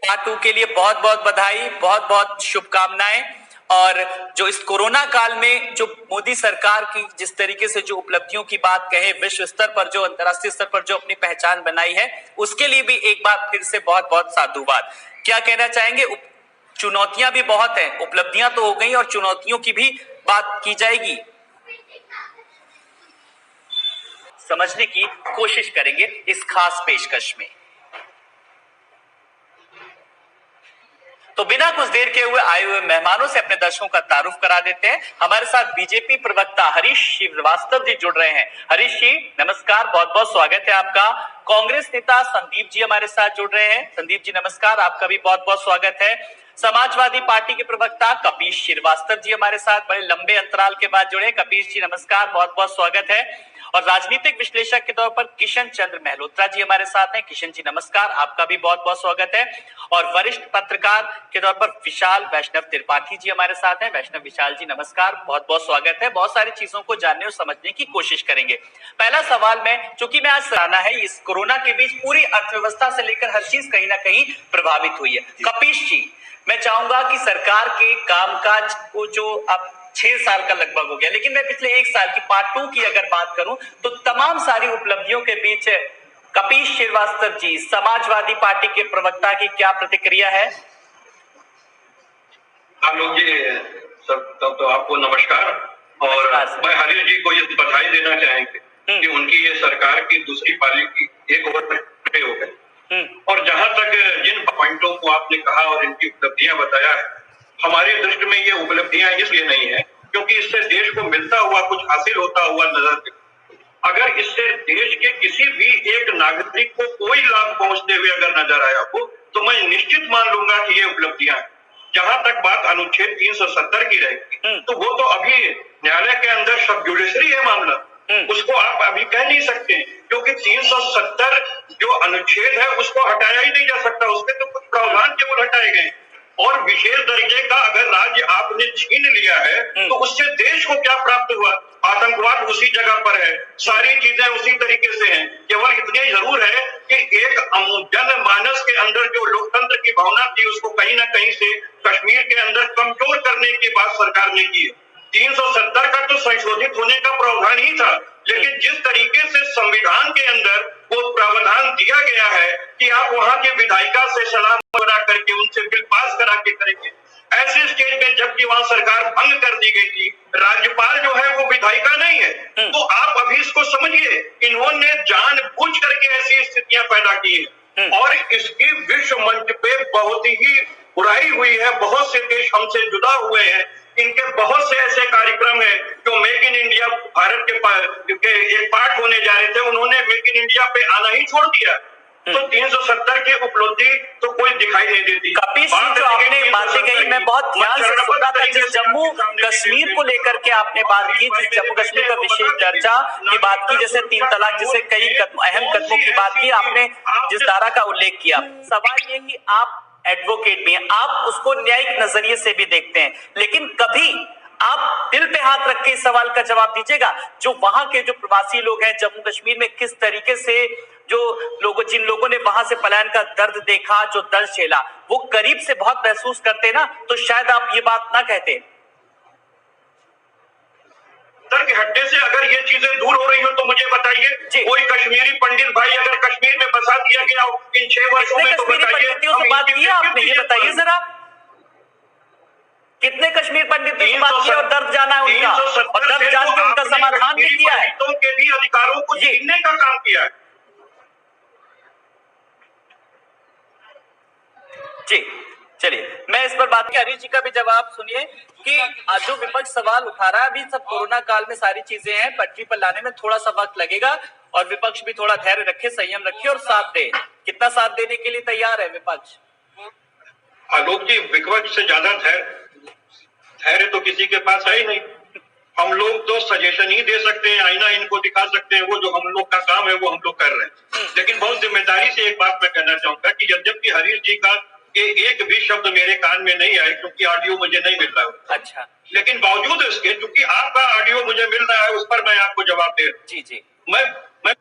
Part 2 के लिए बहुत बहुत बधाई, बहुत बहुत शुभकामनाएं। और जो इस कोरोना काल में जो मोदी सरकार की जिस तरीके से जो उपलब्धियों की बात कहे, विश्व स्तर पर जो अंतर्राष्ट्रीय स्तर पर जो अपनी पहचान बनाई है, उसके लिए भी एक बार फिर से बहुत बहुत साधुवाद। क्या कहना चाहेंगे? चुनौतियां भी बहुत हैं, उपलब्धियां तो हो गई और चुनौतियों की भी बात की जाएगी, समझने की कोशिश करेंगे इस खास पेशकश में। तो बिना कुछ देर के हुए आए हुए मेहमानों से अपने दर्शकों का तारुफ करा देते हैं। हमारे साथ बीजेपी प्रवक्ता हरीश श्रीवास्तव जी जुड़ रहे हैं। हरीश जी नमस्कार, बहुत बहुत स्वागत है आपका। कांग्रेस नेता संदीप जी हमारे साथ जुड़ रहे हैं। संदीप जी नमस्कार, आपका भी बहुत बहुत स्वागत है। समाजवादी पार्टी के प्रवक्ता कपीश श्रीवास्तव जी हमारे साथ बड़े लंबे अंतराल के बाद जुड़े। कपीश जी नमस्कार, बहुत बहुत स्वागत है। और राजनीतिक विश्लेषक के तौर पर किशन चंद्र महलोत्रा जी हमारे साथ हैं। किशन जी नमस्कार, आपका भी बहुत बहुत स्वागत है। और वरिष्ठ पत्रकार के तौर पर विशाल वैष्णव त्रिपाठी जी हमारे साथ हैं। वैष्णव विशाल जी नमस्कार, बहुत बहुत स्वागत है। बहुत सारी चीजों को जानने और समझने की कोशिश करेंगे। पहला सवाल चूंकि मैं आज सराहना है, इस कोरोना के बीच पूरी अर्थव्यवस्था से लेकर हर चीज कहीं ना कहीं प्रभावित हुई है। कपीश जी, मैं चाहूंगा कि सरकार के कामकाज को जो अब 6 साल का लगभग हो गया, लेकिन मैं पिछले 1 साल की पार्ट 2 की अगर बात करूं तो तमाम सारी उपलब्धियों के बीच कपीश श्रीवास्तव जी, समाजवादी पार्टी के प्रवक्ता की क्या प्रतिक्रिया है? आलोक जी, सब तो आपको नमस्कार। और मैं हरीश जी को ये बधाई देना चाहेंगे कि उनकी ये सरकार की दूसरी पाली की एक ओर हो गई। और जहां तक जिन पॉइंटों को आपने कहा और इनकी उपलब्धियां बताया है, हमारी दृष्टि में ये उपलब्धियां इसलिए नहीं है क्योंकि इससे देश को मिलता हुआ कुछ हासिल होता हुआ नजर, अगर इससे देश के किसी भी एक नागरिक को कोई लाभ पहुंचते हुए अगर नजर आया हो तो मैं निश्चित मान लूंगा कि ये उपलब्धियां हैं। जहां तक बात अनुच्छेद 370 की रहेगी तो वो तो अभी न्यायालय के अंदर सब जुडिशरी है मामला, उसको आप अभी कह नहीं सकते क्योंकि 370 जो अनुच्छेद है उसको हटाया ही नहीं जा सकता, उसके तो कुछ प्रावधान केवल हटाए गए। और विशेष दर्जे का अगर राज्य आपने छीन लिया है तो उससे देश को क्या प्राप्त हुआ? आतंकवाद उसी जगह पर है, सारी चीजें उसी तरीके से हैं। केवल इतने जरूर है कि एक जनमानस के अंदर जो लोकतंत्र की भावना थी उसको कहीं ना कहीं से कश्मीर के अंदर कमजोर करने की बात सरकार ने की है। 370 का तो संशोधित होने का प्रावधान ही था, लेकिन जिस तरीके से संविधान के अंदर वो प्रावधान दिया गया है कि आप वहां के विधायिका से सलाह करा करके उनसे बिल पास करा के करेंगे, ऐसे स्टेज में जबकि वहां सरकार भंग कर दी गई थी, राज्यपाल जो है वो विधायिका नहीं है, तो आप अभी इसको समझिए, इन्होंने जानबूझ करके ऐसी स्थितियां पैदा की है और इसकी विश्व मंच पे बहुत ही बुराई हुई है। बहुत से देश हमसे जुदा हुए हैं, इनके बहुत से ऐसे कार्यक्रम है जो मेक इन इंडिया भारत के एक पार्ट होने जा रहे थे, उन्होंने मेक इन इंडिया पे आना ही छोड़ दिया। तो 370 की उपलब्धि तो कोई दिखाई नहीं देती। कपीश जी, जो आपने बातें कही मैं बहुत ध्यान से सुन रहा था, जिस जम्मू कश्मीर को लेकर के आपने बात की, जिस जम्मू कश्मीर का विशेष दर्जा की बात की, जैसे 3 तलाक जैसे कई अहम कदमों की बात की आपने, जिस धारा का उल्लेख किया, सवाल ये कि आप एडवोकेट भी हैं, आप उसको न्यायिक नजरिए से भी देखते हैं, लेकिन कभी आप दिल पे हाथ रख के इस सवाल का जवाब दीजिएगा, जो वहां के जो प्रवासी लोग हैं जम्मू कश्मीर में, किस तरीके से जिन लोगों ने वहां से पलायन का दर्द देखा, जो दर्द झेला, वो करीब से बहुत महसूस करते ना, तो शायद आप ये बात ना कहते। सर के हटने से अगर ये चीजें दूर हो रही हो तो मुझे बताइए, कोई कश्मीरी पंडित भाई अगर कश्मीर में बसा दिया गया हो इन 6 वर्षों में तो बताइए, से बात की आपने, ये बताइए जरा, कितने कश्मीर पंडितों से बात किया और दर्द जाना है उनका, और दर्द जान के उनका समाधान भी किया है, के भी अधिकारों को छीनने का काम किया है। जी चलिए, मैं इस पर बात की। हरीश जी का भी जवाब सुनिए कि जो विपक्ष सवाल उठा रहा है, अभी सब कोरोना काल में सारी चीजें हैं, पटरी पर लाने में थोड़ा सा वक्त लगेगा और विपक्ष भी थोड़ा धैर्य रखे, संयम रखे और साथ दे। कितना साथ देने के लिए तैयार है विपक्ष? आलोक जी, विपक्ष से ज्यादा धैर्य तो किसी के पास है ही नहीं। हम लोग तो सजेशन ही दे सकते हैं, आईना इनको दिखा सकते हैं, वो जो हम लोग का काम है वो हम लोग कर रहे हैं। लेकिन बहुत जिम्मेदारी से एक बात मैं कहना चाहूंगा कि यद्यपि हरीश जी का एक भी शब्द मेरे कान में नहीं आए क्योंकि ऑडियो मुझे नहीं मिल रहा है, अच्छा, लेकिन बावजूद इसके क्योंकि आपका ऑडियो मुझे मिल रहा है उस पर मैं आपको जवाब दे रहा हूँ। जी जी, मैं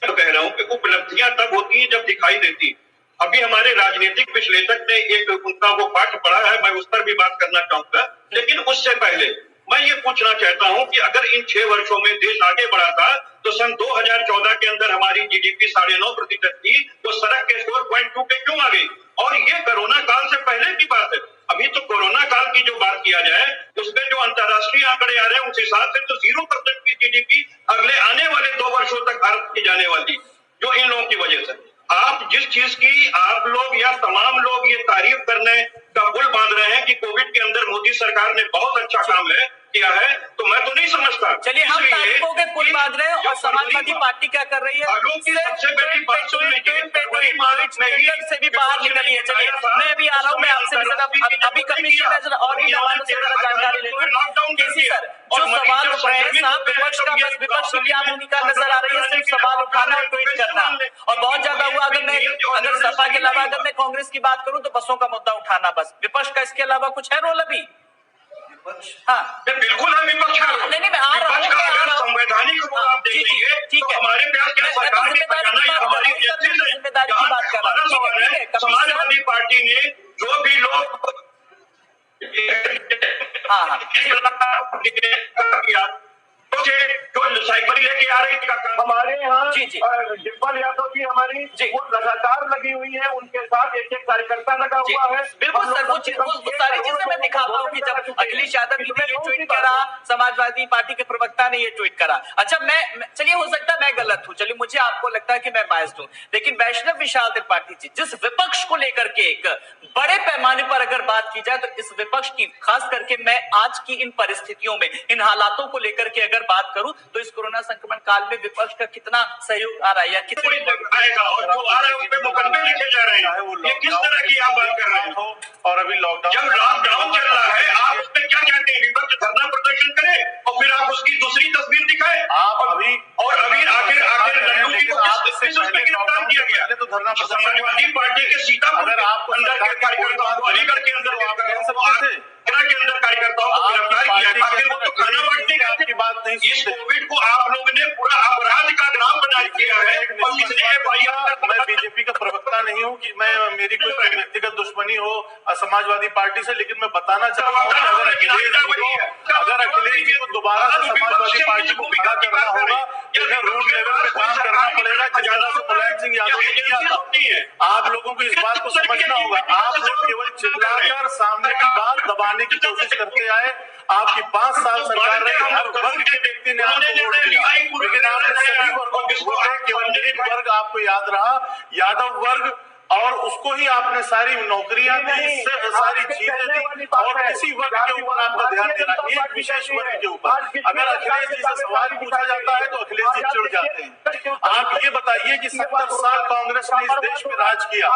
तो कह रहा हूँ कि उपलब्धियां तब होती है जब दिखाई देती। अभी हमारे राजनीतिक विश्लेषक ने एक उनका वो पाठ पढ़ा है, मैं उस पर भी बात करना चाहूंगा। लेकिन उससे पहले मैं ये पूछना चाहता हूं कि अगर इन 6 वर्षों में देश आगे बढ़ा था तो सन 2014 के अंदर हमारी जीडीपी 9.5% थी, वो सड़क के स्कोर 0.2 पे क्यों आ गई? और ये कोरोना काल से पहले की बात है। अभी तो कोरोना काल की जो बात किया जाए उसमें जो अंतरराष्ट्रीय आंकड़े आ रहे हैं उस हिसाब से तो 0% की जीडीपी अगले आने वाले 2 वर्षों तक भारत की जाने वाली, जो इन लोगों की वजह से। आप जिस चीज की आप लोग या तमाम लोग ये तारीफ करने का पुल बांध रहे हैं कि कोविड के अंदर मोदी सरकार ने बहुत अच्छा काम किया है, तो मैं तो नहीं समझता। चलिए, हम तारीफों के पुल बांध रहे हैं और समाजवादी पार्टी क्या कर रही है? सबसे बड़ी बात सुन लीजिए, से भी बाहर निकली है। चलिए, मैं अभी आ रहा हूँ, मैं आपसे अभी कमिश्नर और भी मेहमानों से जरा जानकारी लेंगे। केसी सर, जो सवाल उठ रहे हैं साहब, विपक्ष का बस विपक्ष की क्या भूमिका नजर आ रही है? सिर्फ सवाल उठाना और ट्वीट करना, और बहुत ज्यादा हुआ। अगर सपा के अलावा अगर मैं कांग्रेस की बात करूं तो बसों का मुद्दा उठाना, बस विपक्ष का इसके अलावा कुछ है रोल अभी? हाँ, बिल्कुल है विपक्ष का। नहीं, मैं आ रहा हूँ। संवैधानिक रोल आप देखेंगे, ठीक है, हमारे प्यास क्या सरकार की जिम्मेदारी की बात कर रहा है। समाजवादी पार्टी ने जो भी लोग जो साइकिल लेके आ रही थी हमारे यहाँ डिम्पल यादव जी हमारी वो लगातार लगी हुई है, उनके साथ एक कार्यकर्ता लगा हुआ है। बिल्कुल सर, वो सारी चीजें मैं दिखाता हूँ कि जब अखिलेश यादव जी ने ये ट्वीट करा, समाजवादी पार्टी के प्रवक्ता ने ये ट्वीट करा। अच्छा, मैं चलिए, हो सकता है मैं गलत हूँ, चलिए मुझे आपको लगता है कि मैं बायस्ड हूँ, लेकिन वैष्णव विशाल त्रिपाठी जी जिस विपक्ष को लेकर के एक बड़े पैमाने पर अगर बात की जाए तो इस विपक्ष की, खास करके मैं आज की इन परिस्थितियों में, इन हालातों को लेकर के अगर बात करूं तो इस कोरोना संक्रमण काल में विपक्ष का कितना सहयोग आ रहा है या कितने आएगा, और जो आ रहे हैं उन पे मुकदमे लिखे जा रहे हैं, ये किस तरह की आप बात कर रहे हैं? और अभी लॉकडाउन, जब लॉकडाउन चल रहा है, आप उस पर क्या कहते हैं? विपक्ष धरना प्रदर्शन करे और फिर आप उसकी दूसरी तस्वीर दिखाए। आप अभी आखिर लड्डू जी को किस उस पे गिरफ्तार किया गया? तो धरना समाजवादी पार्टी के सीतापुर के अंदर के कार्यकर्ताओं को, अलीगढ़ के अंदर के अंदर कार्यकर्ताओं को गिरफ्तार किया। आखिर वो तो खाना बांटने का आपकी बात नहीं। इस कोविड को आप लोगों ने पूरा अपराध का ग्राम बना दिया है। और इसने FIR, मैं बीजेपी का प्रवक्ता नहीं हूँ कि मैं मेरी कोई व्यक्तिगत दुश्मनी हो समाजवादी पार्टी से, लेकिन मैं बताना चाहता हूँ अगर अखिलेश जी को दोबारा से समाजवादी पार्टी को खड़ा करना होगा तो उन्हें रूट लेवल पे काम करना पड़ेगा, जिस तरह से मुलायम सिंह यादव ने किया था। आप लोगों को इस बात को समझना होगा। आप लोग केवल चिल्लाकर सामने की बात दबाने की कोशिश करते आए। आपकी 5 साल सरकार रही, हर वर्ग के व्यक्ति ने आपको वोट दिया, लेकिन आपने सभी वर्गों को वोट दिया, केवल एक वर्ग आपको याद रहा, यादव वर्ग, और उसको ही आपने सारी नौकरियां दी, सारी चीजें दी, और किसी वर्ग के ऊपर आपका ध्यान देना, एक विशेष वर्ग के ऊपर। अगर अखिलेश जी से सवाल पूछा जाता है तो अखिलेश जी चिढ़ जाते हैं। आप ये बताइए कि 70 साल कांग्रेस ने इस देश में राज किया,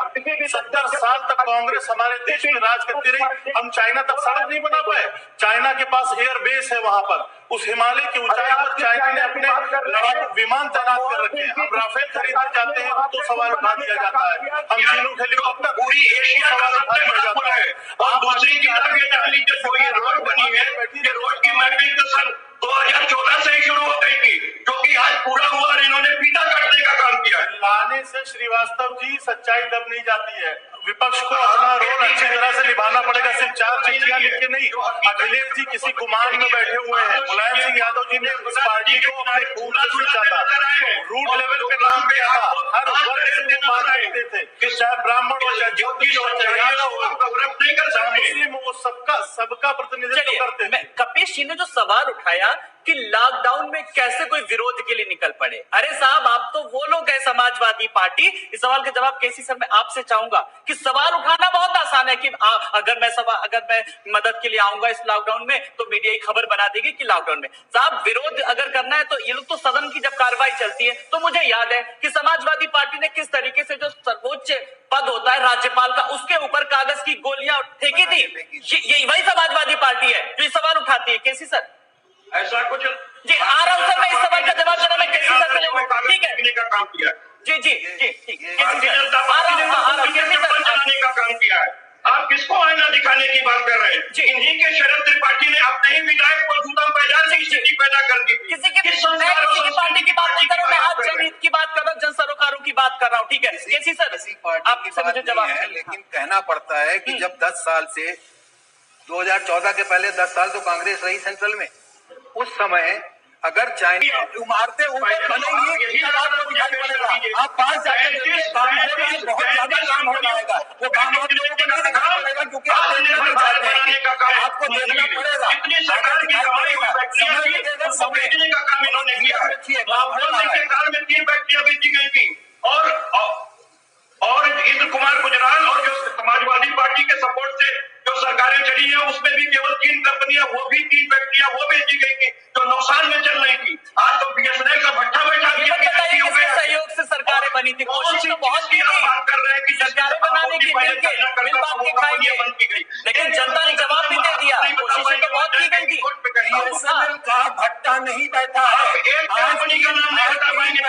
70 साल तक कांग्रेस हमारे देश में राज करती रही। हम चाइना तक सड़क नहीं बना पाए। चाइना के पास एयर बेस है, वहां पर उस हिमालय की ऊंचाई पर चाइना ने अपने लड़ाकू विमान तैनात कर रखे हैं। हम राफेल खरीदने जाते हैं तो सवाल उठा दिया जाता है, हम चिनूक हेलीकॉप्टर, पूरी एशिया सवाल उठा दिया जाता है। और दूसरी तरफ ये जान लीजिए, जो ये रोड बनी है, ये रोड की मैपिंग तो सन 2014 से ही शुरू हो गई थी, जो कि आज पूरा हुआ और इन्होंने पीता काटने का काम किया है। लाने से श्रीवास्तव जी सच्चाई दब नहीं जाती है। विपक्ष को अपना रोल अच्छी तरह से निभाना पड़ेगा, सिर्फ 4 चिट्ठियां लिख के नहीं। अखिलेश जी किसी गुमान में बैठे हुए हैं। मुलायम सिंह यादव जी ने उस पार्टी को अपने खून से सींचा था, रूट लेवल पे काम किया था, हर वर्ग से वो बात करते थे कि चाहे ब्राह्मण हो, चाहे ज्योतिष हो, चाहे यादव हो, चाहे मुस्लिम हो, सबका प्रतिनिधित्व करते थे। कपिश जी ने जो सवाल उठाया कि लॉकडाउन में कैसे कोई विरोध के लिए निकल पड़े, अरे साहब आप तो वो लोग हैं समाजवादी पार्टी। इस सवाल का जवाब केसी सर मैं आपसे चाहूंगा कि सवाल उठाना बहुत आसान है कि अगर मैं मदद के लिए आऊंगा इस लॉकडाउन में तो मीडिया ही खबर बना देगी कि लॉकडाउन में। साहब विरोध अगर करना है तो ये लोग तो सदन की जब कार्रवाई चलती है तो मुझे याद है कि समाजवादी पार्टी ने किस तरीके से जो सर्वोच्च पद होता है राज्यपाल का, उसके ऊपर कागज की गोलियां फेंकी थी। ये वही समाजवादी पार्टी है जो ये सवाल उठाती है। केसी सर ऐसा कुछ जी आ रहा हूं सर, मैं इस सवाल का जवाब देना मैं केसी सर से लूंगा, ठीक है? का काम किया जी ठीक भारतीय जनता पार्टी ने चलाने का काम किया है। आप किसको आईना दिखाने की बात कर रहे हैं? इन्हीं के शरद त्रिपाठी ने अपने ही विधायक को जूता पैजान से स्थिति पैदा कर दी। किसी की पार्टी की बात नहीं कर रहा, मैं आज जनहित की बात कर रहा हूँ, जन सरोकारों की बात कर रहा हूँ। ठीक है केसी सर, आपसे मुझे जवाब है, लेकिन कहना पड़ता है कि जब 10 साल से 2014 के पहले 10 साल तो कांग्रेस रही सेंट्रल में, उस समय अगर चाइना उमारते ऊपर बनेंगी तब आपको दिखाई पड़ेगा। आप पास जाकर देखिए, काम हो रहा है, बहुत ज्यादा काम हो जाएगा। वो काम आप लोगों को नहीं दिखाई पड़ेगा क्योंकि आप देखना नहीं चाहते हैं, आपको देखना पड़ेगा। इतनी सरकार की कमाई हुई फैक्ट्रियां थी, सब बेचने का काम इन्होंने किया। काल में 3 फैक्ट्रियां बेची गई थी और इंद्र कुमार गुजराल और जो समाजवादी पार्टी के सपोर्ट से जो सरकारें चली है उसमें भी केवल 3 कंपनियां, वो भी 3 फैक्ट्रियां वो बेची गई थी जो नुकसान में चल रही थी। आज तो बीएसएनएल का भट्टा बैठा दिया गया है। किसके सहयोग से सरकारें बनी थी? कोशिश तो बहुत की थी, बात कर रहे हैं कि सरकारें बनाने की मिल बांट के खाएंगे, लेकिन जनता ने जवाब भी दे दिया। कोशिशें तो बहुत की गई थी। बीएसएनएल का भट्टा नहीं बैठा है। एक कंपनी का नाम नहीं बता पाएंगे।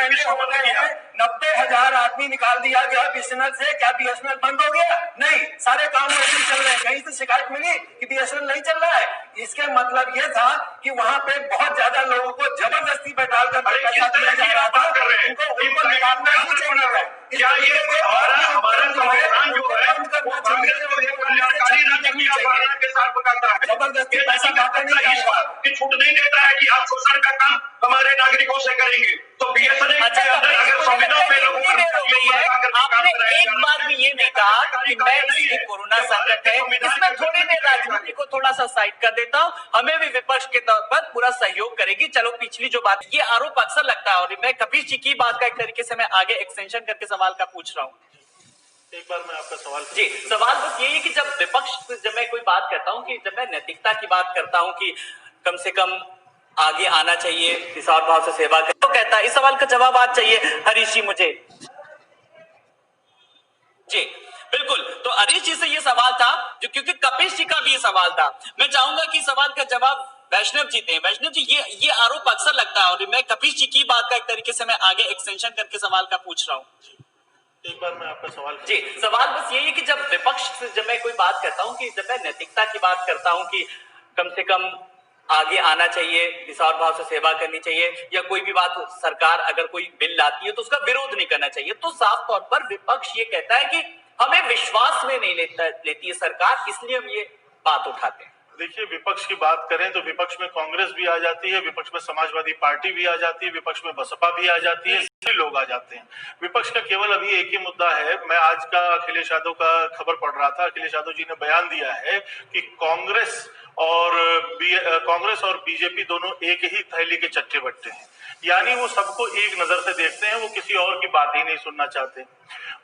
90,000 आदमी निकाल दिया गया बीएसएनएल से। क्या बीएसएनएल बंद हो गया? नहीं, सारे काम वैसे ही चल रहे हैं। कहीं से शिकायत मिली कि बीएसएनएल नहीं चल रहा है? इसके मतलब ये था कि वहाँ पे बहुत ज्यादा लोगों को जबरदस्ती बैठाल कर पैसा दिया जा रहा था। उनको निकालना ही चाहिए। क्या ये हमारा संविधान जो है वो कांग्रेस को एक कल्याणकारी रणनीति अपनाने के साथ बताता है? जबरदस्ती पैसा बांटा नहीं जाएगा, कि छूट नहीं देता है कि आप शोषण का काम हमारे नागरिकों से करेंगे। तो बीएसएनएल के अंदर अगर संविधान पे लोगों आपने एक बार भी ये नहीं कहा कि मैं इसलिए कोरोना संकट है इसमें थोड़ी देर राजनीति को थोड़ा सा साइड कर देता हूँ, हमें भी विपक्ष के तौर पर पूरा सहयोग करेगी। चलो पिछली जो बात, ये आरोप अक्सर लगता है और मैं कपिल जी की बात का एक तरीके से मैं आगे एक्सटेंशन करके सवाल का पूछ रहा हूँ। एक बार मैं आपका सवाल जी, सवाल बस यही है कि जब विपक्ष, जब मैं कोई बात करता हूँ कि जब मैं नैतिकता की बात करता हूँ कि कम से कम आगे आना चाहिए, निस्वार्थ भाव से सेवा कर, तो कहता है इस सवाल का जवाब आज चाहिए हरीश जी मुझे। जी बिल्कुल, तो हरीश जी से ये सवाल था जो, क्योंकि कपिल जी का भी ये सवाल था, मैं चाहूंगा कि सवाल का जवाब वैष्णव जी दें। वैष्णव जी, ये आरोप अक्सर लगता है और मैं कपिल जी की बात का एक तरीके से मैं आगे एक्सटेंशन करके सवाल का पूछ रहा हूँ। एक बार मैं आपका सवाल जी, सवाल बस यही है कि जब विपक्ष से जब मैं कोई बात करता हूँ कि जब मैं नैतिकता की बात करता हूँ कि कम से कम आगे आना चाहिए, निस्वार्थ भाव से सेवा करनी चाहिए, या कोई भी बात सरकार अगर कोई बिल लाती है तो उसका विरोध नहीं करना चाहिए, तो साफ तौर पर विपक्ष ये कहता है कि हमें विश्वास में नहीं लेती है सरकार, इसलिए हम ये बात उठाते हैं। देखिए, विपक्ष की बात करें तो विपक्ष में कांग्रेस भी आ जाती है, विपक्ष में समाजवादी पार्टी भी आ जाती है, विपक्ष में बसपा भी आ जाती है, सभी लोग आ जाते हैं। विपक्ष का केवल अभी एक ही मुद्दा है। मैं आज का अखिलेश यादव का खबर पढ़ रहा था, अखिलेश यादव जी ने बयान दिया है कि कांग्रेस और बीजेपी दोनों एक ही थैली के चट्टे बट्टे हैं, यानी वो सबको एक नजर से देखते हैं, वो किसी और की बात ही नहीं सुनना चाहते।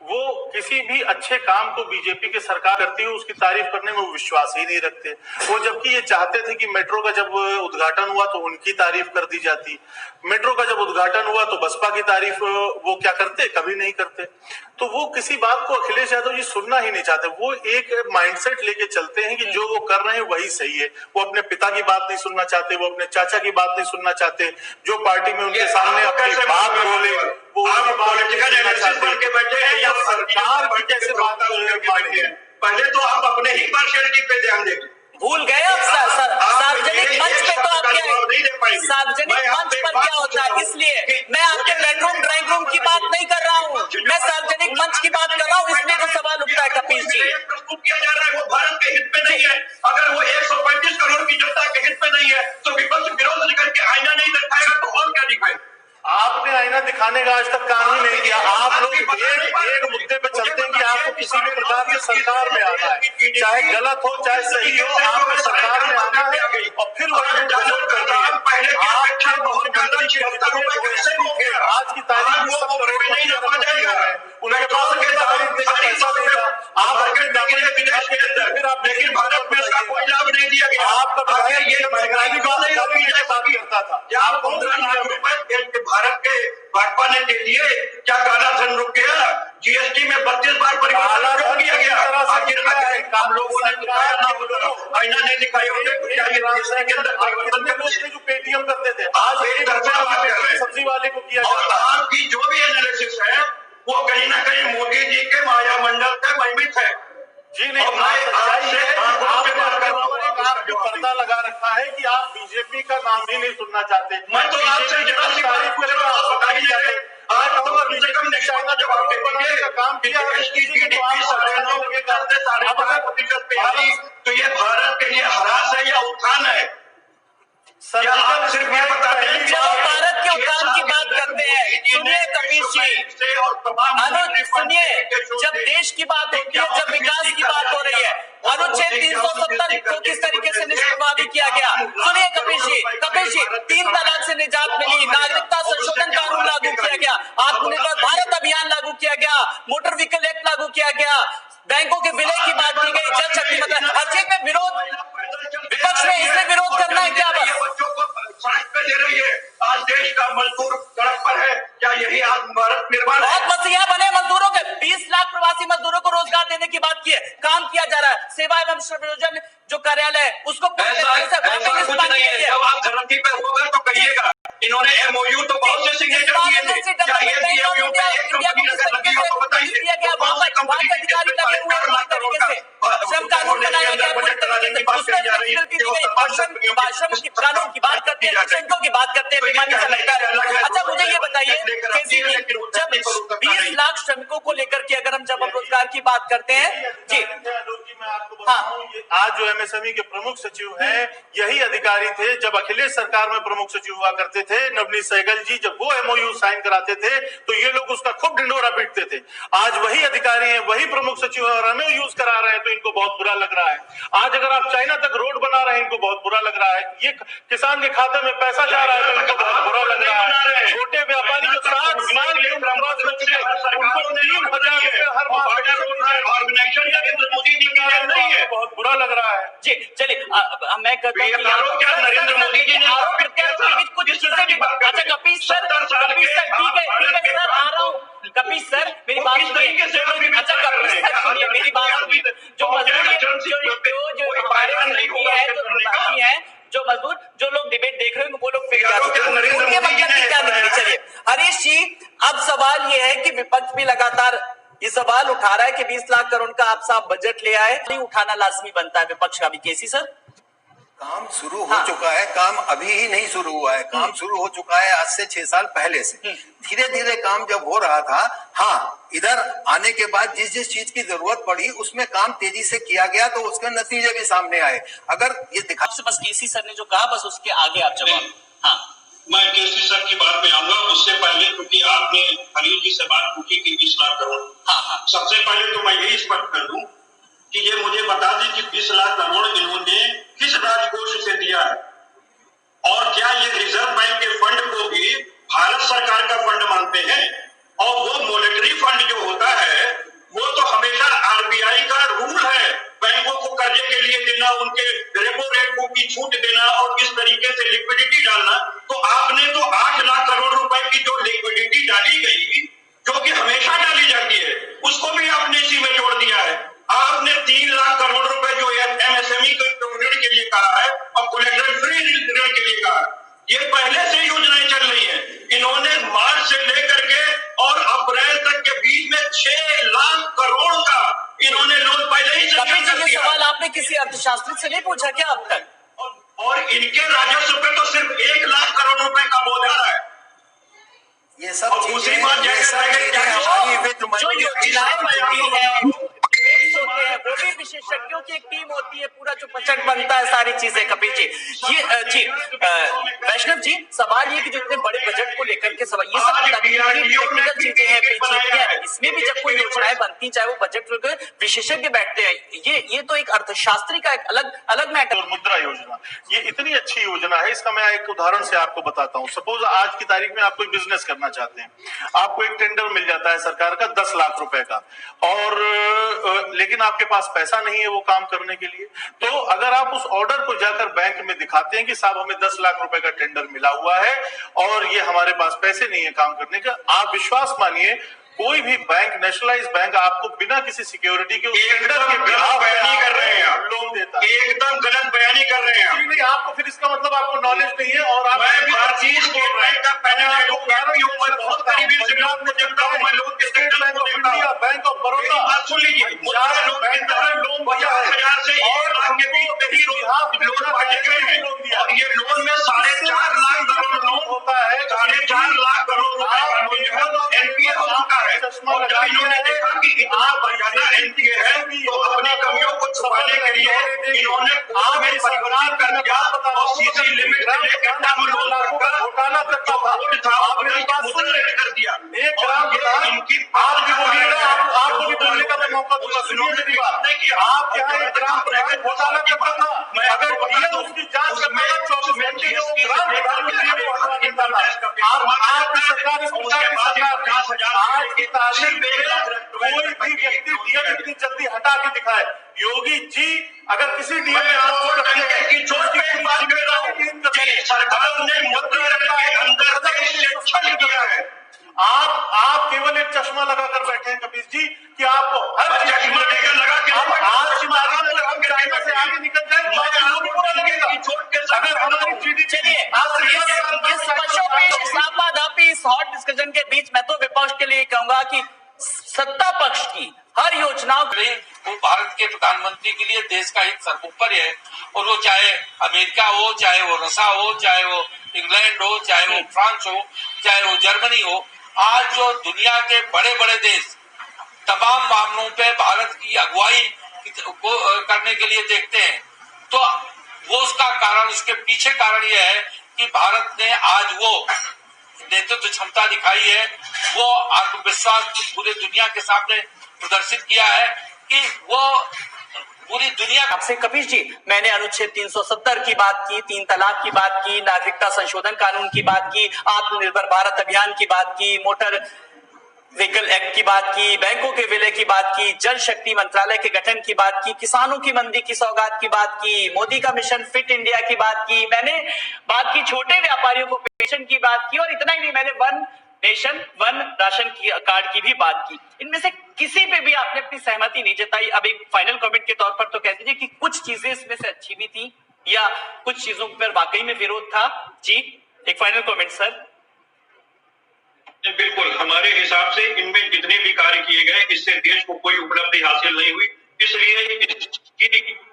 वो किसी भी अच्छे काम को बीजेपी की सरकार करती है उसकी तारीफ करने में वो विश्वास ही नहीं रखते। वो जबकि ये चाहते थे कि मेट्रो का जब उद्घाटन हुआ तो उनकी तारीफ कर दी जाती, मेट्रो का जब उद्घाटन हुआ तो बसपा की तारीफ वो क्या करते, कभी नहीं करते। तो वो किसी बात को अखिलेश यादव जी सुनना ही नहीं चाहते। वो एक माइंडसेट लेके चलते हैं कि जो वो कर रहे हैं वही सही है। वो अपने पिता की बात नहीं सुनना चाहते, वो अपने चाचा की बात नहीं सुनना चाहते, जो पार्टी में उनके सामने अपनी बात बोले वो के बैठे हैं या सरकार की कैसे बात मानेंगे। पहले तो आप अपने ही पार्शियलिटी पे ध्यान दें। भूल गए अब सार्वजनिक मंच पे, तो आप क्या सार्वजनिक मंच पर क्या होता है, इसलिए मैं आपके बेडरूम ड्राइंग रूम की बात नहीं कर रहा हूँ, मैं सार्वजनिक मंच की बात कर रहा हूँ, इसलिए तो सवाल उठता है कपिल जी। प्रस्तुत किया जा रहा है वो भारत के हित में नहीं है। अगर वो 135 करोड़ की जनता के हित में नहीं है तो विपक्ष विरोध करके आईना नहीं दिखाएगा तो और क्या दिखाएगा? आपने आईना दिखाने का आज तक काम ही नहीं किया। आप लोग एक मुद्दे पे चलते हैं कि आपको किसी भी प्रकार की सरकार में आना है, चाहे गलत हो चाहे सही हो, आपको सरकार में आना है और फिर वही आज की तारीख में सब उनके पास पैसा देगा, आप फिर आप लेकिन भारत में उसका कोई लाभ नहीं दिया गया। आपका बात करता था आप 15 लाख रुपए भारत के भाजपा ने दे दिए, क्या काला धन रुक गया? जीएसटी में 32 बार परिवर्तन क्यों किया गया? हम लोगों ने दिखाया ना, आईना नहीं दिखाया के अंदर परिवर्तन जो पेटीएम करते थे आज एक सब्जी वाले को किया और आपकी जो भी एनालिसिस है वो कहीं ना कहीं मोदी जी के माया मंडल से महिमित है। जी नहीं, निशाना लगा रखा है कि आप बीजेपी का नाम ही नहीं सुनना चाहते। मैं तो आपसे जरा सी बात पूछ रहा हूं, बताइए आज तो कम से कम निशाना जवाब दीजिए का काम किया देश की जीडीपी 9.5% पे आई, तो ये भारत के लिए ह्रास है या उत्थान है? क्या आप सिर्फ ये बता दें? जब भारत के उत्थान की बात करते हैं, सुनिए कपीश जी, अनुज सुनिए, जब देश की बात होती है, जब विकास की बात हो रही है, अनुच्छेद 370 को किस तरीके से निष्प्रभावी किया गया? सुनिए कपीश जी, 3 तलाक से निजात मिली, नागरिकता संशोधन कानून लागू किया गया, आत्मनिर्भर भारत अभियान लागू किया गया, मोटर व्हीकल एक्ट लागू किया गया, बैंकों के विलय की बात की गई, जल शक्ति मतलब हर चीज में विरोध, विपक्ष में इसमें विरोध करना है क्या? बस बच्चों को सड़क पे दे रही है, आज देश का मजदूर सड़क पर है, क्या यही आज भारत निर्माण? बहुत मसीहा बने मजदूरों के, 20 लाख प्रवासी मजदूरों को रोजगार देने की बात की है, काम किया जा रहा है, सेवा एवं श्रम जो कार्यालय उसको कुछ नहीं है। जब आप धरती पे होगा तो कहिएगा, इन्होंने एमओयू तो बहुत से सिग्नेचर किए थे, क्या ये एमओयू पे एक कंपनी अगर लगी हो तो बताइए, बहुत सी कंपनी अधिकारी लगे हुए हैं पूरी तरीके से, श्रम कानून बनाया गया पूरी तरीके से, उसमें फ्लेक्सिबिलिटी दी गई, श्रम की कानून की बात करते हैं, श्रमिकों की बात करते हैं, बेईमानी से लगता है। अच्छा मुझे ये बताइए जब 20 लाख श्रमिकों को लेकर के अगर हम जब रोजगार की बात करते हैं जी, मैं आपको बताऊं, आज जो एमएसएमई के प्रमुख सचिव हैं यही अधिकारी थे जब अखिलेश सरकार में प्रमुख सचिव हुआ करते थे। नवनीत सहगल जी जब वो एमओयू साइन कराते थे तो ये लोग उसका खूब ढिंडोरा पीटते थे। आज वही अधिकारी हैं, वही प्रमुख सचिव है और हमें यूज करा रहे हैं तो इनको बहुत बुरा लग रहा है। आज अगर आप चाइना तक रोड बना रहे हैं इनको बहुत बुरा लग रहा है, ये किसान के खाते में पैसा जा रहा है तो इनको बहुत बुरा लग रहा है। छोटे व्यापारी जो 60 साल के उम्र उनको 3,000 रुपए हर माह नहीं है, बहुत बुरा लग रहा है जी। चलिए मैं कहता हूं नरेंद्र मोदी जी ने कुछ चीजें भी, अच्छा कपीश सर ठीक है सर आ रहा हूँ, कपीश सर मेरी बात सुनिए, अच्छा कपीश सर सुनिए मेरी बात सुनिए, जो मजदूर जो लोग डिबेट देख रहे हैं वो लोग चलिए हरीश जी, अब सवाल ये है कि विपक्ष भी लगातार ये सवाल उठा रहा है कि 20 लाख करोड़ का आप साफ बजट ले आए, नहीं उठाना लाजमी बनता है विपक्ष का भी। केसी सर काम शुरू हो चुका है, काम अभी ही नहीं शुरू हुआ है, काम शुरू हो चुका है आज से 6 साल पहले से। धीरे धीरे काम जब हो रहा था, हाँ इधर आने के बाद जिस जिस चीज की जरूरत पड़ी उसमें काम तेजी से किया गया तो उसके नतीजे भी सामने आए। अगर ये दिखा बस केसी सर ने जो कहा बस उसके आगे आप जवाब। हाँ मैं केसी सर की बात पे आऊंगा, उससे पहले क्योंकि आपने हरीश जी से बात पूछी कि 20 लाख करोड़, हाँ सबसे पहले तो मैं यही स्पष्ट कर दूं कि ये मुझे बता दी कि 20 लाख करोड़ इन्होंने किस राजकोष से दिया है और क्या ये रिजर्व बैंक के फंड को भी भारत सरकार का फंड मानते हैं? और वो मॉनेटरी फंड जो होता है वो तो हमेशा आरबीआई का रूल है, बैंकों को कर्जे के लिए देना, उनके रेपो रेट को की छूट देना और इस तरीके से लिक्विडिटी डालना। तो आपने तो 8 लाख करोड़ रुपए की जो लिक्विडिटी डाली गई, जो कि हमेशा डाली जाती है, उसको भी आपने इसी में जोड़ दिया है। आपने 3 लाख करोड़ रुपए जो एमएसएमई ऋण के लिए कहा है और कोलेटरल फ्री ऋण के लिए कहा है, ये पहले से योजनाएं चल रही है। इन्होंने मार्च से लेकर के और अप्रैल तक के बीच में 6 लाख करोड़ का इन्होंने लोन पहले ही कर दिया। सवाल आपने किसी अर्थशास्त्री से नहीं पूछा क्या अब तक? और इनके राजस्व पे तो सिर्फ 1 लाख करोड़ रुपए का बोझ आ रहा है। ये सब दूसरी बात वो भी विशेषज्ञों की एक टीम होती है, पूरा जो बजट बनता है सारी चीजें। कपिल जी ये जी वैष्णव जी सवाल ये कि जो इतने बड़े बजट को लेकर के सवाल ये सब टेक्निकल चीजें हैं, पेचीदगियां, इसमें भी जब कोई योजनाएं बनती चाहे वो बजट विशेषज्ञ बैठते हैं, ये तो एक अर्थशास्त्री का एक अलग मैटर। और मुद्रा योजना ये इतनी अच्छी योजना है, इसका मैं एक उदाहरण से आपको बताता हूँ। सपोज आज की तारीख में आप कोई बिजनेस करना चाहते हैं, आपको एक टेंडर मिल जाता है सरकार का 10 लाख रुपए का, और लेकिन आपके पास पैसा नहीं है वो काम करने के लिए। तो अगर आप उस ऑर्डर को जाकर बैंक में दिखाते हैं कि साहब हमें 10 लाख रुपए का टेंडर मिला हुआ है और ये हमारे पास पैसे नहीं है काम करने का, आप विश्वास मानिए कोई भी बैंक, नेशनलाइज बैंक आपको बिना किसी सिक्योरिटी के टेंडर के बिना बयानी कर रहे हैं, लोन देता है। एकदम गलत बयानी कर रहे हैं। नहीं, आपको फिर इसका मतलब आपको नॉलेज नहीं है। और आप भारतीय स्टेट बैंक का पैनल बहुत करीबी से लोन को देखता हूं, मैं लोन के state bank of India, bank of Baroda, बात सुन लीजिए, मुद्रा लोन 50,000 से 1 लाख के बीच में ही लोन बांटेगा। जब इन्होंने देखा कि इतना ज्यादा एनपीए है तो अपनी कमियों को छुपाने के लिए इन्होंने में परिवर्तन कर दिया और सीसी लिमिट से लेकर टर्म लोन तक घोटाला तक जो कोड था आपने कर दिया। एक ग्राम इनकी आप भी बोलिएगा, आपको भी बोलने का मैं मौका दूंगा। सुनिए मेरी बात, आप यहाँ एक ग्राम घोटाला करता था, मैं अगर डीएम उसकी जांच करता था 24 घंटे में वो ग्राम प्रधानमंत्री को हटवा देता था। आपकी सरकार, इस सरकार की सरकार आज की तारीख में कोई भी व्यक्ति डीएम इतनी जल्दी हटा के दिखाए। योगी जी अगर किसी डीएम में आपको लगते हैं कि सरकार ने मुद्दा के अंदर छल किया है, आप केवल एक चश्मा लगाकर बैठे हैं कपिल जी कि आपको हर चश्मा लगा के आज की तारीख में अगर हम चाइना से आगे निकल जाए तो आपको भी बुरा लगेगा। अगर हमारी जीडीपी इस हॉट डिस्कशन के बीच मैं तो विपक्ष के लिए कहूंगा कि सत्ता पक्ष की हर योजनाओं वो भारत के प्रधानमंत्री के लिए देश का हित सर्वोपरि है, और वो चाहे अमेरिका हो, चाहे वो रसा हो, चाहे वो इंग्लैंड हो, चाहे वो फ्रांस हो, चाहे वो जर्मनी हो। आज जो दुनिया के बड़े बड़े देश तमाम मामलों पे भारत की अगुवाई को करने के लिए देखते हैं, तो वो उसका कारण, उसके पीछे कारण यह है कि भारत ने आज वो नेतृत्व क्षमता दिखाई है, वो आत्मविश्वास पूरे दुनिया के सामने प्रदर्शित किया है कि वो पूरी दुनिया। आपसे कपिल जी, मैंने अनुच्छेद 370 की बात की, 3 तलाक की बात की, नागरिकता संशोधन कानून की बात की, आत्मनिर्भर भारत अभियान की बात की, मोटर व्हीकल एक्ट की बात की, बैंकों के विलय की बात की, जल शक्ति मंत्रालय के गठन की बात की, किसानों की मंदी की सौगात की बात की, मोदी का मिशन फिट इंडिया की बात की, मैंने बात की छोटे व्यापारियों को पेंशन की बात की, और इतना ही नहीं, मैंने one nation one ration card की भी बात की। इनमें से किसी पे भी आपने अपनी सहमति नहीं जताई। अब एक फाइनल कमेंट के तौर पर तो कह दीजिए कि कुछ चीजें इसमें से अच्छी भी थी या कुछ चीजों पर वाकई में विरोध था। जी, एक फाइनल कमेंट सर। बिल्कुल, हमारे हिसाब से इनमें जितने भी कार्य किए गए इससे देश को कोई उपलब्धि हासिल नहीं हुई, इसलिए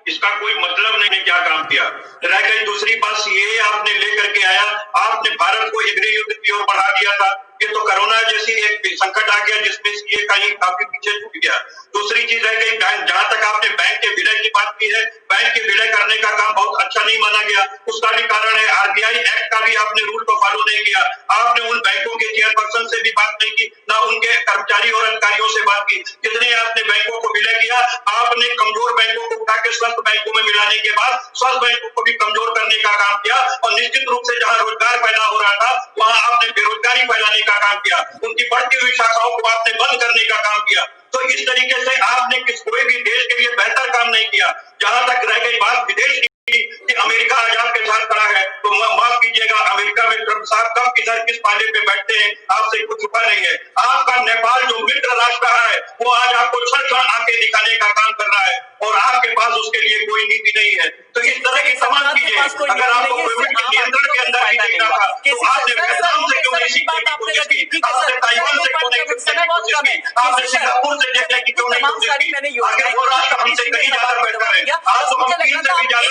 इसका कोई मतलब नहीं क्या काम किया। रह गई दूसरी बात, सीएए आपने लेकर के आया, आपने भारत को एग्री युद्ध की ओर बढ़ा दिया था। ये तो कोरोना जैसी एक संकट आ गया जिसमें सीए का ही काफी पीछे छूट गया। दूसरी चीज रह गई बैंक, जहां तक आपने बैंक के विलय की बात की है, बैंक के विलय करने का काम बहुत अच्छा नहीं माना गया। उसका भी कारण है आरबीआई एक्ट का भी आपने रूल को फॉलो नहीं किया। आपने उन बैंकों के चेयरपर्सन से भी बात नहीं की, ना उनके कर्मचारी और अधिकारियों से बात की। जितने आपने बैंकों को विलय किया, आपने कमजोर बैंकों को उठा के स्वस्थ बैंकों में मिलाने के बाद स्वस्थ बैंकों को भी कमजोर करने का काम किया, और निश्चित रूप से जहां रोजगार पैदा हो रहा था वहां आपने बेरोजगारी फैलाने का काम किया। उनकी बढ़ती हुई शाखाओं को आपने बंद करने का काम किया। तो इस तरीके से आपने कोई भी देश के लिए बेहतर काम नहीं किया। जहां तक रह गई बात विदेश कि अमेरिका आज आपके साथ खड़ा है, तो माफ कीजिएगा, अमेरिका में ट्रंप साहब कब किधर किस पाले पे बैठते हैं आपसे कुछ छुपा नहीं है। आपका नेपाल जो मित्र राष्ट्र है वो आज आपको क्षण आके दिखाने का काम कर रहा है, और आपके पास उसके लिए कोई नीति नहीं है। तो इस तरह की तमाम चीजें अगर आपको कोविड के नियंत्रण के अंदर ही देखना था तो आपने वियतनाम से क्यों नहीं सीखने की कोशिश की, आपने ताइवान से क्यों नहीं सीखने की कोशिश की, आपने सिंगापुर से देखने की क्यों नहीं कोशिश की। आगे वो राष्ट्र हमसे कहीं ज्यादा बेहतर है। आज तो हम 3 से भी ज्यादा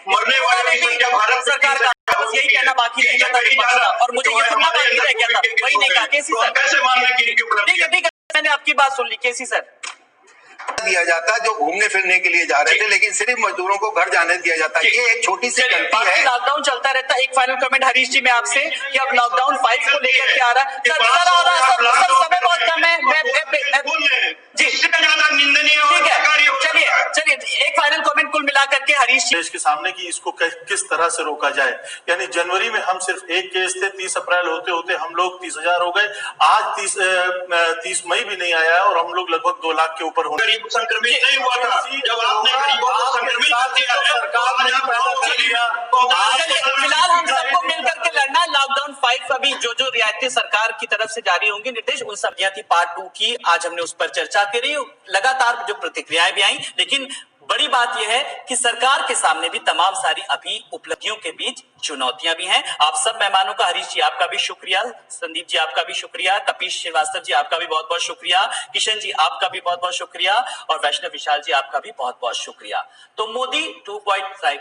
मरने वाले की संख्या भारत सरकार का बस यही कहना बाकी रह गया था, और मुझे ये सुनना बाकी रह गया था, वही नहीं कहा। केसी सर कैसे मानना कि इनकी उपलब्धि ठीक है, मैंने आपकी बात सुन ली। केसी सर, दिया जाता जो घूमने फिरने के लिए जा रहे थे, लेकिन सिर्फ मजदूरों को घर जाने दिया जाता। ये एक छोटी सी गलती है। लॉकडाउन चलता रहता है। एक फाइनल कमेंट हरीश जी मैं आपसे कि अब लॉकडाउन 5 को लेकर के आ रहा है सर, समय बहुत कम है जी, ज्यादा निंदनीय ठीक है। चलिए एक फाइनल कमेंट कुल मिलाकर के हरीश जी देश के सामने कि इसको किस तरह से रोका जाए। यानी जनवरी में हम सिर्फ एक केस थे, 30 अप्रैल होते होते हम लोग 30,000 हो गए। आज 30 मई भी नहीं आया है और हम लोग लगभग 2 लाख के ऊपर हो गए। संक्रमित नहीं हुआ था जब आपने गरीबों को संक्रमित किया है, सरकार ने पैदा किया। फिलहाल हम सबको मिलकर के लड़ना। लॉकडाउन 5 अभी जो रियायतें सरकार की तरफ से जारी होंगी, निर्देश उन सब थी पार्ट 2 की, आज हमने उस पर चर्चा करी। लगातार जो प्रतिक्रियाएं भी आई, लेकिन बड़ी बात यह है कि सरकार के सामने भी तमाम सारी अभी उपलब्धियों के बीच चुनौतियां भी हैं। आप सब मेहमानों का, हरीश जी आपका भी शुक्रिया, संदीप जी आपका भी शुक्रिया, कपीश श्रीवास्तव जी आपका भी बहुत बहुत शुक्रिया, किशन जी आपका भी बहुत बहुत शुक्रिया, और वैष्णव विशाल जी आपका भी बहुत बहुत शुक्रिया। तो मोदी 2.5